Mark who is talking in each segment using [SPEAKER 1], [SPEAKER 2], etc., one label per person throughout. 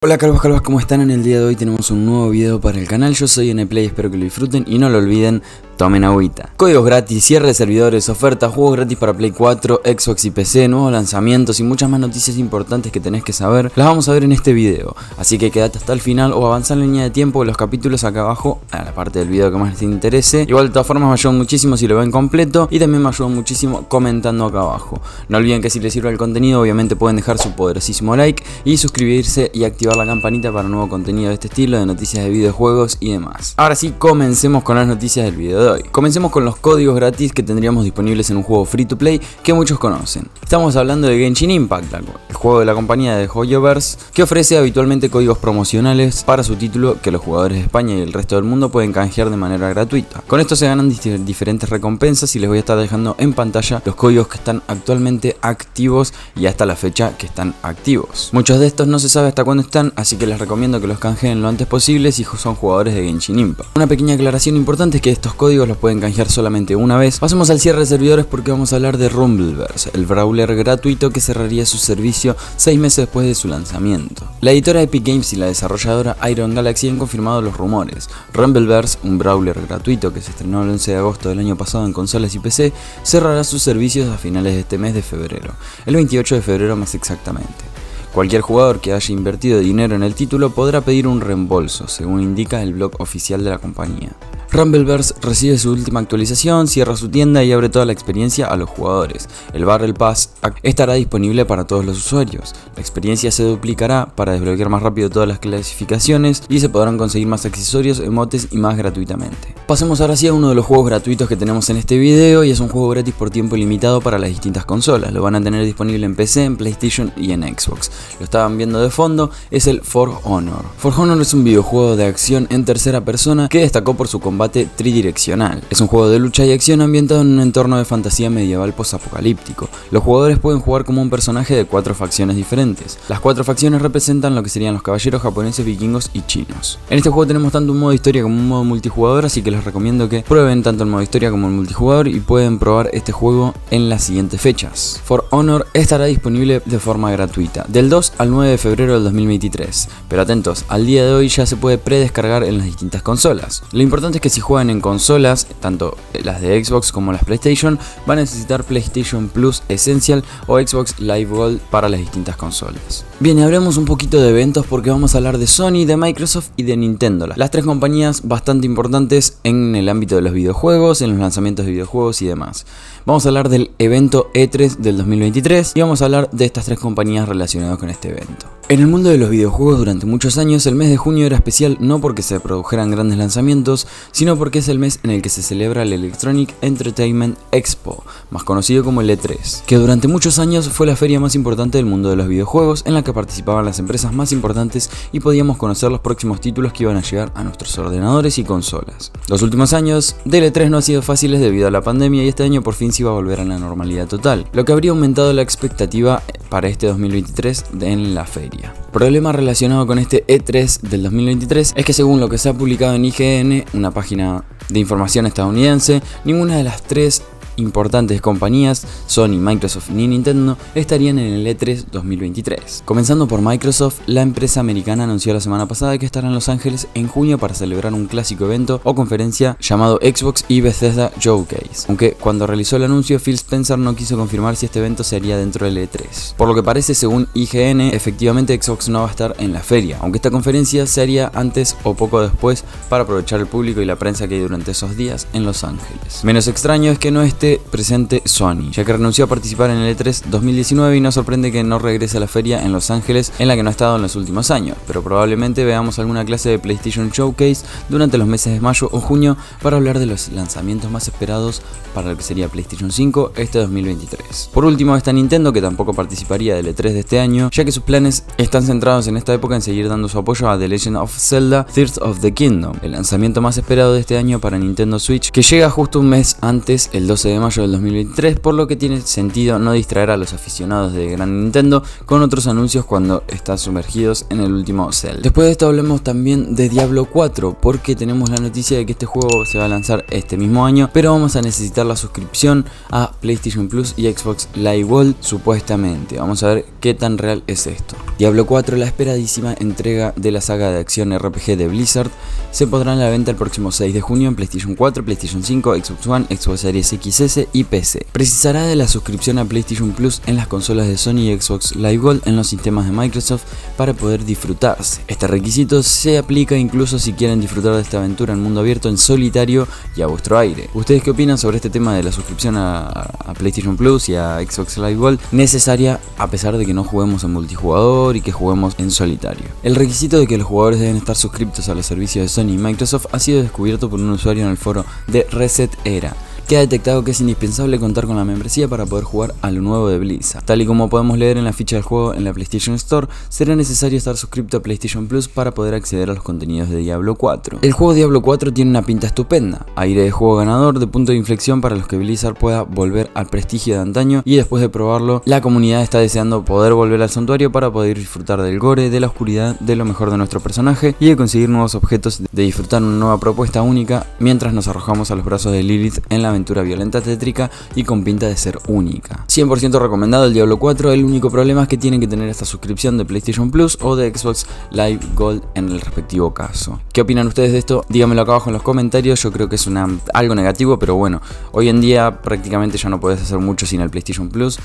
[SPEAKER 1] Hola calvos, ¿cómo están? En el día de hoy tenemos un nuevo video para el canal. Yo soy NPlay, espero que lo disfruten y no lo olviden, tomen agüita. Códigos gratis, cierre de servidores, ofertas, juegos gratis para Play 4, Xbox y PC, nuevos lanzamientos y muchas más noticias importantes que tenés que saber, las vamos a ver en este video. Así que quédate hasta el final o avanza en la línea de tiempo, los capítulos acá abajo, a la parte del video que más te interese. Igual de todas formas me ayudan muchísimo si lo ven completo y también me ayudan muchísimo comentando acá abajo. No olviden que si les sirve el contenido, obviamente pueden dejar su poderosísimo like y suscribirse y activar la campanita para nuevo contenido de este estilo, de noticias de videojuegos y demás. Ahora sí, comencemos con las noticias del video de hoy. Comencemos con los códigos gratis que tendríamos disponibles en un juego free to play que muchos conocen. Estamos hablando de Genshin Impact, el juego de la compañía de Hoyoverse, que ofrece habitualmente códigos promocionales para su título que los jugadores de España y el resto del mundo pueden canjear de manera gratuita. Con esto se ganan diferentes recompensas y les voy a estar dejando en pantalla los códigos que están actualmente activos y hasta la fecha que están activos. Muchos de estos no se sabe hasta cuándo están, así que les recomiendo que los canjeen lo antes posible si son jugadores de Genshin Impact. Una pequeña aclaración importante es que estos códigos los pueden canjear solamente una vez. Pasemos al cierre de servidores porque vamos a hablar de Rumbleverse, el brawler gratuito que cerraría su servicio 6 meses después de su lanzamiento. La editora Epic Games y la desarrolladora Iron Galaxy han confirmado los rumores. Rumbleverse, un brawler gratuito que se estrenó el 11 de agosto del año pasado en consolas y PC, cerrará sus servicios a finales de este mes de febrero, el 28 de febrero más exactamente. Cualquier jugador que haya invertido dinero en el título podrá pedir un reembolso, según indica el blog oficial de la compañía. Rumbleverse recibe su última actualización, cierra su tienda y abre toda la experiencia a los jugadores. El Battle Pass estará disponible para todos los usuarios. La experiencia se duplicará para desbloquear más rápido todas las clasificaciones y se podrán conseguir más accesorios, emotes y más gratuitamente. Pasemos ahora sí a uno de los juegos gratuitos que tenemos en este video y es un juego gratis por tiempo ilimitado para las distintas consolas. Lo van a tener disponible en PC, en PlayStation y en Xbox. Lo estaban viendo de fondo, es el For Honor. For Honor es un videojuego de acción en tercera persona que destacó por su combate tridireccional. Es un juego de lucha y acción ambientado en un entorno de fantasía medieval posapocalíptico. Los jugadores pueden jugar como un personaje de 4 facciones diferentes. Las 4 facciones representan lo que serían los caballeros japoneses, vikingos y chinos. En este juego tenemos tanto un modo historia como un modo multijugador, así que les recomiendo que prueben tanto el modo historia como el multijugador y pueden probar este juego en las siguientes fechas. For Honor estará disponible de forma gratuita del 2 al 9 de febrero del 2023, pero atentos, al día de hoy ya se puede predescargar en las distintas consolas. Lo importante es que si juegan en consolas, tanto las de Xbox como las PlayStation, van a necesitar PlayStation Plus Essential o Xbox Live Gold para las distintas consolas. Bien, y hablemos un poquito de eventos porque vamos a hablar de Sony, de Microsoft y de Nintendo, las 3 compañías bastante importantes en el ámbito de los videojuegos, en los lanzamientos de videojuegos y demás. Vamos a hablar del evento E3 del 2023 y vamos a hablar de estas 3 compañías relacionadas con este evento. En el mundo de los videojuegos durante muchos años el mes de junio era especial no porque se produjeran grandes lanzamientos, sino porque es el mes en el que se celebra el Electronic Entertainment Expo, más conocido como el E3, que durante muchos años fue la feria más importante del mundo de los videojuegos en la que participaban las empresas más importantes y podíamos conocer los próximos títulos que iban a llegar a nuestros ordenadores y consolas. Los últimos años del E3 no han sido fáciles debido a la pandemia y este año por fin se iba a volver a la normalidad total, lo que habría aumentado la expectativa para este 2023 en la feria. Problema relacionado con este E3 del 2023 es que según lo que se ha publicado en IGN, una página de información estadounidense, ninguna de las 3 importantes compañías, Sony, Microsoft ni Nintendo, estarían en el E3 2023. Comenzando por Microsoft, la empresa americana anunció la semana pasada que estará en Los Ángeles en junio para celebrar un clásico evento o conferencia llamado Xbox y Bethesda Showcase, aunque cuando realizó el anuncio Phil Spencer no quiso confirmar si este evento se haría dentro del E3. Por lo que parece, según IGN, efectivamente Xbox no va a estar en la feria, aunque esta conferencia se haría antes o poco después para aprovechar el público y la prensa que hay durante esos días en Los Ángeles. Menos extraño es que no esté presente Sony, ya que renunció a participar en el E3 2019 y no sorprende que no regrese a la feria en Los Ángeles en la que no ha estado en los últimos años, pero probablemente veamos alguna clase de PlayStation Showcase durante los meses de mayo o junio para hablar de los lanzamientos más esperados para lo que sería PlayStation 5 este 2023. Por último está Nintendo, que tampoco participaría del E3 de este año, ya que sus planes están centrados en esta época en seguir dando su apoyo a The Legend of Zelda Tears of the Kingdom, el lanzamiento más esperado de este año para Nintendo Switch, que llega justo un mes antes, el 12 de de mayo del 2023, por lo que tiene sentido no distraer a los aficionados de Gran Nintendo con otros anuncios cuando están sumergidos en el último Zelda. Después de esto hablemos también de Diablo 4, porque tenemos la noticia de que este juego se va a lanzar este mismo año, pero vamos a necesitar la suscripción a PlayStation Plus y Xbox Live Gold supuestamente. Vamos a ver qué tan real es esto. Diablo 4, la esperadísima entrega de la saga de acción RPG de Blizzard, se pondrá en la venta el próximo 6 de junio en PlayStation 4, PlayStation 5, Xbox One, Xbox Series XS y PC. Precisará de la suscripción a PlayStation Plus en las consolas de Sony y Xbox Live Gold en los sistemas de Microsoft para poder disfrutarse. Este requisito se aplica incluso si quieren disfrutar de esta aventura en mundo abierto en solitario y a vuestro aire. ¿Ustedes qué opinan sobre este tema de la suscripción a PlayStation Plus y a Xbox Live Gold? Necesaria a pesar de que no juguemos en multijugador y que juguemos en solitario. El requisito de que los jugadores deben estar suscriptos a los servicios de Sony y Microsoft ha sido descubierto por un usuario en el foro de Reset Era, que ha detectado que es indispensable contar con la membresía para poder jugar a lo nuevo de Blizzard. Tal y como podemos leer en la ficha del juego en la PlayStation Store, será necesario estar suscrito a PlayStation Plus para poder acceder a los contenidos de Diablo 4. El juego Diablo 4 tiene una pinta estupenda, aire de juego ganador, de punto de inflexión para los que Blizzard pueda volver al prestigio de antaño, y después de probarlo, la comunidad está deseando poder volver al santuario para poder disfrutar del gore, de la oscuridad, de lo mejor de nuestro personaje y de conseguir nuevos objetos, de disfrutar una nueva propuesta única mientras nos arrojamos a los brazos de Lilith en la aventura violenta, tétrica y con pinta de ser única. 100% recomendado el Diablo 4, el único problema es que tienen que tener esta suscripción de PlayStation Plus o de Xbox Live Gold en el respectivo caso. ¿Qué opinan ustedes de esto? Díganmelo acá abajo en los comentarios. Yo creo que es algo negativo, pero bueno, hoy en día prácticamente ya no podés hacer mucho sin el PlayStation Plus.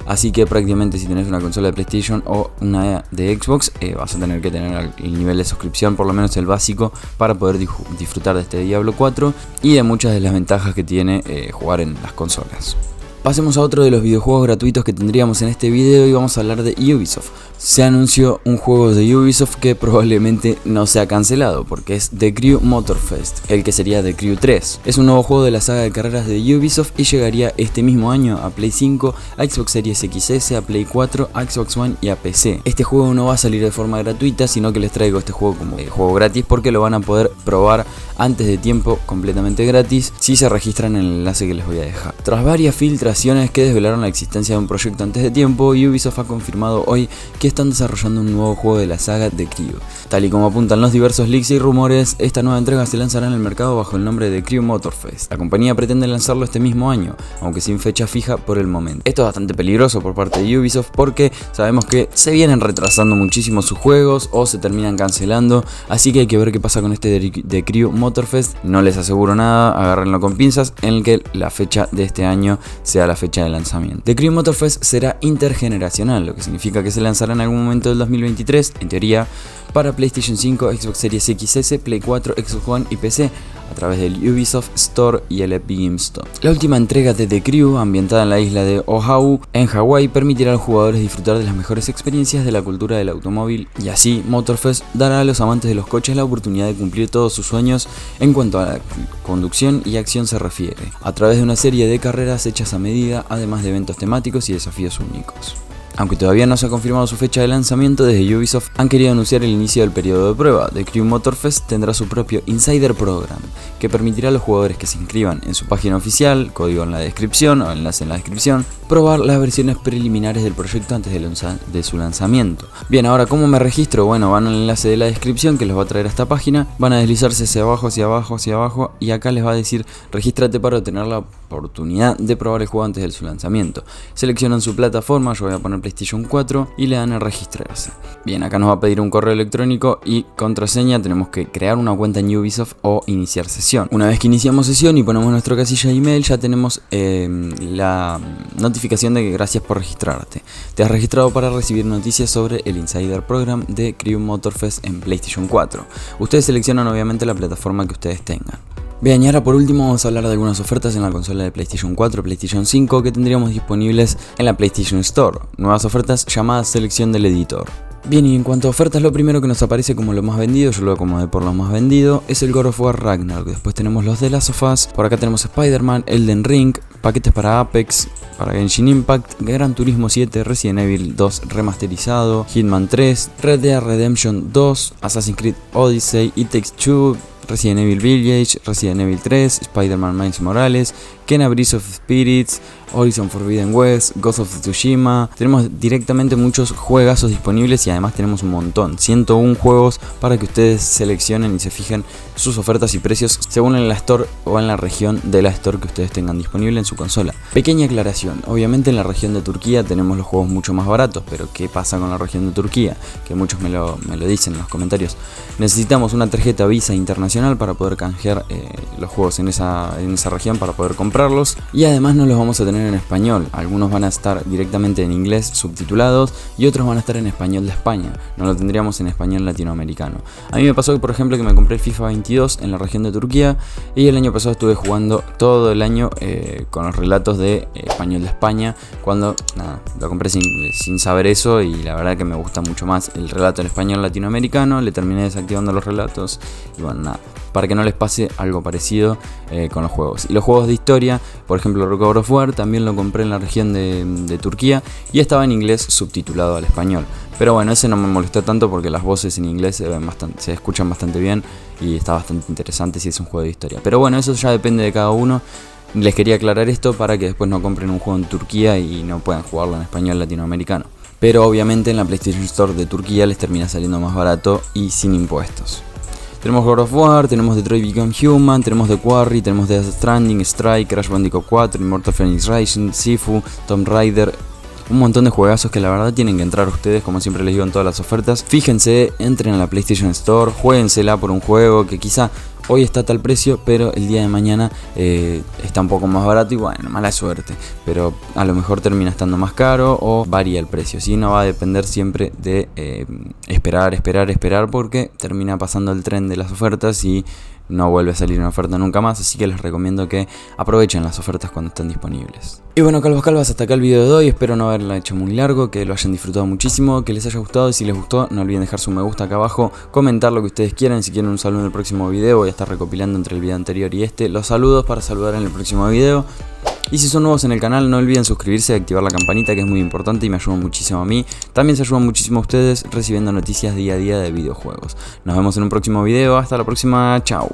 [SPEAKER 1] Así que prácticamente si tenés una consola de PlayStation o una de Xbox, vas a tener que tener el nivel de suscripción, por lo menos el básico, para poder disfrutar de este Diablo 4 y de muchas de las ventajas que tiene jugar en las consolas. Pasemos a otro de los videojuegos gratuitos que tendríamos en este video y vamos a hablar de Ubisoft. Se anunció un juego de Ubisoft que probablemente no sea cancelado porque es The Crew Motorfest, el que sería The Crew 3. Es un nuevo juego de la saga de carreras de Ubisoft y llegaría este mismo año a Play 5, a Xbox Series XS, a Play 4, a Xbox One y a PC. Este juego no va a salir de forma gratuita, sino que les traigo este juego como juego gratis porque lo van a poder probar antes de tiempo completamente gratis si se registran en el enlace que les voy a dejar. Tras varias filtraciones que desvelaron la existencia de un proyecto antes de tiempo, Ubisoft ha confirmado hoy que están desarrollando un nuevo juego de la saga The Crew. Tal y como apuntan los diversos leaks y rumores, esta nueva entrega se lanzará en el mercado bajo el nombre de Crew Motorfest. La compañía pretende lanzarlo este mismo año, aunque sin fecha fija por el momento. Esto es bastante peligroso por parte de Ubisoft porque sabemos que se vienen retrasando muchísimo sus juegos o se terminan cancelando, así que hay que ver qué pasa con este The Crew Motorfest. No les aseguro nada, agárrenlo con pinzas, en el que la fecha de este año sea la fecha de lanzamiento. The Crew Motorfest será intergeneracional, lo que significa que se lanzará en algún momento del 2023, en teoría, para PlayStation 5, Xbox Series XS, Play 4, Xbox One y PC, a través del Ubisoft Store y el Epic Games Store. La última entrega de The Crew, ambientada en la isla de Oahu, en Hawái, permitirá a los jugadores disfrutar de las mejores experiencias de la cultura del automóvil, y así Motorfest dará a los amantes de los coches la oportunidad de cumplir todos sus sueños en cuanto a la conducción y acción se refiere, a través de una serie de carreras hechas a medida, además de eventos temáticos y desafíos únicos. Aunque todavía no se ha confirmado su fecha de lanzamiento, desde Ubisoft han querido anunciar el inicio del periodo de prueba. The Crew Motorfest tendrá su propio Insider Program, que permitirá a los jugadores que se inscriban en su página oficial, código en la descripción o enlace en la descripción, probar las versiones preliminares del proyecto antes de su lanzamiento. Bien, ahora ¿cómo me registro? Bueno, van al enlace de la descripción que los va a traer a esta página, van a deslizarse hacia abajo, hacia abajo, hacia abajo, y acá les va a decir regístrate para obtener la oportunidad de probar el juego antes de su lanzamiento. Seleccionan su plataforma, yo voy a poner PlayStation 4 y le dan a registrarse. Bien, acá nos va a pedir un correo electrónico y contraseña. Tenemos que crear una cuenta en Ubisoft o iniciar sesión. Una vez que iniciamos sesión y ponemos nuestra casilla de email, ya tenemos la notificación de que gracias por registrarte. Te has registrado para recibir noticias sobre el Insider Program de Crew Motorfest en PlayStation 4. Ustedes seleccionan obviamente la plataforma que ustedes tengan. Bien, y ahora por último vamos a hablar de algunas ofertas en la consola de PlayStation 4, PlayStation 5 que tendríamos disponibles en la PlayStation Store. Nuevas ofertas llamadas selección del editor. Bien, y en cuanto a ofertas, lo primero que nos aparece como lo más vendido, yo lo acomodé por lo más vendido, es el God of War Ragnarok. Después tenemos los de Last of Us, por acá tenemos Spider-Man, Elden Ring, paquetes para Apex, para Genshin Impact, Gran Turismo 7, Resident Evil 2 remasterizado, Hitman 3, Red Dead Redemption 2, Assassin's Creed Odyssey, It Takes Two, Resident Evil Village, Resident Evil 3, Spider-Man Miles Morales, Kena Breeze of Spirits, Horizon Forbidden West, Ghost of Tsushima. Tenemos directamente muchos juegazos disponibles y además tenemos un montón, 101 juegos para que ustedes seleccionen y se fijen sus ofertas y precios según en la Store o en la región de la Store que ustedes tengan disponible en su consola. Pequeña aclaración, obviamente en la región de Turquía tenemos los juegos mucho más baratos, pero ¿qué pasa con la región de Turquía? Que muchos me lo dicen en los comentarios. Necesitamos una tarjeta Visa internacional para poder canjear los juegos en esa región para poder comprarlos, y además no los vamos a tener en español. Algunos van a estar directamente en inglés subtitulados y otros van a estar en español de España. No lo tendríamos en español latinoamericano. A mí me pasó que, por ejemplo, que me compré el FIFA 22 en la región de Turquía y el año pasado estuve jugando todo el año con los relatos de español de España, cuando nada, lo compré sin saber eso, y la verdad que me gusta mucho más el relato en español latinoamericano. Le terminé desactivando los relatos y bueno, nada, para que no les pase algo parecido con los juegos. Y los juegos de historia, por ejemplo God of War, también lo compré en la región de Turquía y estaba en inglés subtitulado al español. Pero bueno, ese no me molestó tanto porque las voces en inglés se escuchan bastante bien y está bastante interesante si es un juego de historia. Pero bueno, eso ya depende de cada uno. Les quería aclarar esto para que después no compren un juego en Turquía y no puedan jugarlo en español latinoamericano. Pero obviamente en la PlayStation Store de Turquía les termina saliendo más barato y sin impuestos. Tenemos God of War, tenemos Detroit Become Human, tenemos The Quarry, tenemos Death Stranding, Strike, Crash Bandicoot 4, Immortal Phoenix Rising, Sifu, Tomb Raider. Un montón de juegazos que la verdad tienen que entrar ustedes, como siempre les digo en todas las ofertas. Fíjense, entren a la PlayStation Store, juéguensela por un juego que quizá hoy está a tal precio, pero el día de mañana está un poco más barato y bueno, mala suerte. Pero a lo mejor termina estando más caro o varía el precio. Si no, va a depender siempre de esperar porque termina pasando el tren de las ofertas y no vuelve a salir una oferta nunca más, así que les recomiendo que aprovechen las ofertas cuando están disponibles. Y bueno, calvas, hasta acá el video de hoy. Espero no haberla hecho muy largo, que lo hayan disfrutado muchísimo, que les haya gustado, y si les gustó no olviden dejar su me gusta acá abajo, comentar lo que ustedes quieran. Si quieren un saludo en el próximo video, voy a estar recopilando entre el video anterior y los saludos para saludar en el próximo video. Y si son nuevos en el canal, no olviden suscribirse y activar la campanita, que es muy importante y me ayuda muchísimo a mí. También se ayudan muchísimo a ustedes recibiendo noticias día a día de videojuegos. Nos vemos en un próximo video, hasta la próxima, chao.